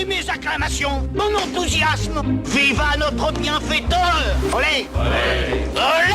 et mes acclamations, mon enthousiasme. Viva notre bienfaiteur. Olé, olé.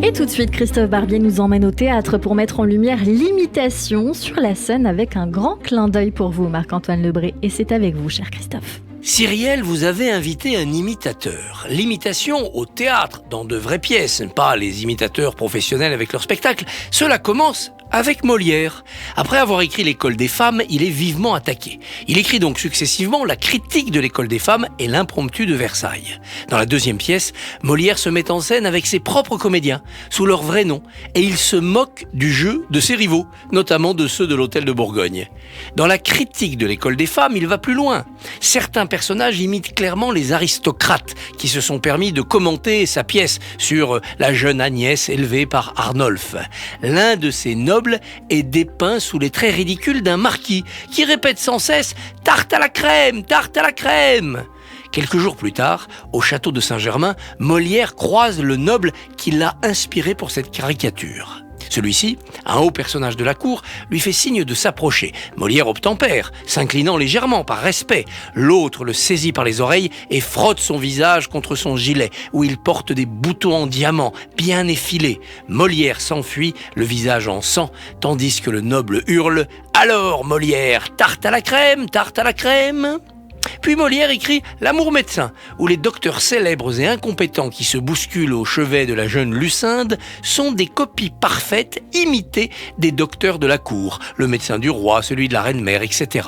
Et tout de suite, Christophe Barbier nous emmène au théâtre pour mettre en lumière l'imitation sur la scène avec un grand clin d'œil pour vous, Marc-Antoine Lebré. Et c'est avec vous, cher Christophe. Cyrielle, vous avez invité un imitateur. L'imitation au théâtre, dans de vraies pièces, pas les imitateurs professionnels avec leur spectacle, cela commence avec Molière. Après avoir écrit l'École des femmes, il est vivement attaqué. Il écrit donc successivement la critique de l'École des femmes et l'impromptu de Versailles. Dans la deuxième pièce, Molière se met en scène avec ses propres comédiens, sous leur vrai nom, et il se moque du jeu de ses rivaux, notamment de ceux de l'Hôtel de Bourgogne. Dans la critique de l'École des femmes, il va plus loin. Certains personnages imitent clairement les aristocrates qui se sont permis de commenter sa pièce sur la jeune Agnès élevée par Arnolphe. L'un de ces nobles est dépeint sous les traits ridicules d'un marquis qui répète sans cesse « Tarte à la crème, tarte à la crème !» Quelques jours plus tard, au château de Saint-Germain, Molière croise le noble qui l'a inspiré pour cette caricature. Celui-ci, un haut personnage de la cour, lui fait signe de s'approcher. Molière obtempère, s'inclinant légèrement par respect. L'autre le saisit par les oreilles et frotte son visage contre son gilet, où il porte des boutons en diamant, bien effilés. Molière s'enfuit, le visage en sang, tandis que le noble hurle « Alors, Molière, tarte à la crème, tarte à la crème !» Puis Molière écrit L'amour médecin, où les docteurs célèbres et incompétents qui se bousculent au chevet de la jeune Lucinde sont des copies parfaites, imitées des docteurs de la cour, le médecin du roi, celui de la reine-mère, etc.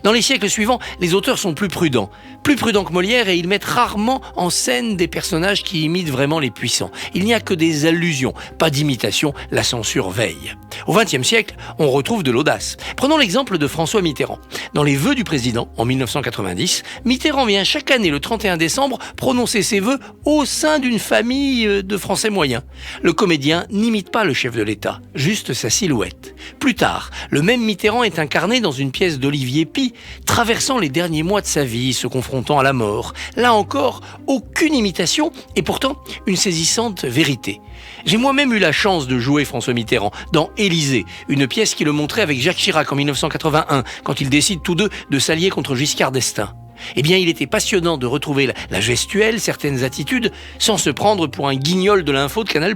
Dans les siècles suivants, les auteurs sont plus prudents que Molière, et ils mettent rarement en scène des personnages qui imitent vraiment les puissants. Il n'y a que des allusions, pas d'imitation, la censure veille. Au XXe siècle, on retrouve de l'audace. Prenons l'exemple de François Mitterrand. Dans les vœux du président, en 1990, Mitterrand vient chaque année, le 31 décembre, prononcer ses vœux au sein d'une famille de Français moyens. Le comédien n'imite pas le chef de l'État, juste sa silhouette. Plus tard, le même Mitterrand est incarné dans une pièce d'Olivier Py, traversant les derniers mois de sa vie, se confrontant à la mort. Là encore, aucune imitation et pourtant une saisissante vérité. J'ai moi-même eu la chance de jouer François Mitterrand dans Élysée, une pièce qui le montrait avec Jacques Chirac en 1981, quand ils décident tous deux de s'allier contre Giscard d'Estaing. Eh bien, il était passionnant de retrouver la gestuelle, certaines attitudes, sans se prendre pour un guignol de l'info de Canal+.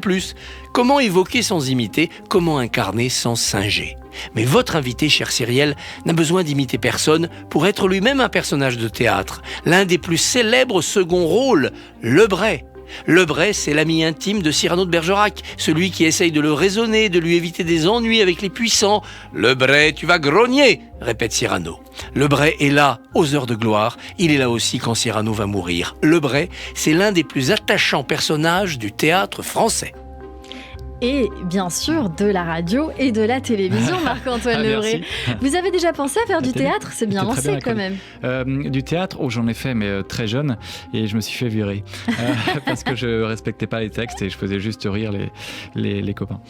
Comment évoquer sans imiter, comment incarner sans singer? Mais votre invité, cher Cyrielle, n'a besoin d'imiter personne pour être lui-même un personnage de théâtre. L'un des plus célèbres second rôles, Lebray. Lebray, c'est l'ami intime de Cyrano de Bergerac, celui qui essaye de le raisonner, de lui éviter des ennuis avec les puissants. « Lebray, tu vas grogner !» répète Cyrano. Lebray est là aux heures de gloire, il est là aussi quand Cyrano va mourir. Lebray, c'est l'un des plus attachants personnages du théâtre français. Et bien sûr, de la radio et de la télévision, Marc-Antoine Lebré. Vous avez déjà pensé à faire du théâtre? C'est bien lancé quand même. Du théâtre, j'en ai fait, mais très jeune, et je me suis fait virer. Parce que je respectais pas les textes et je faisais juste rire les copains.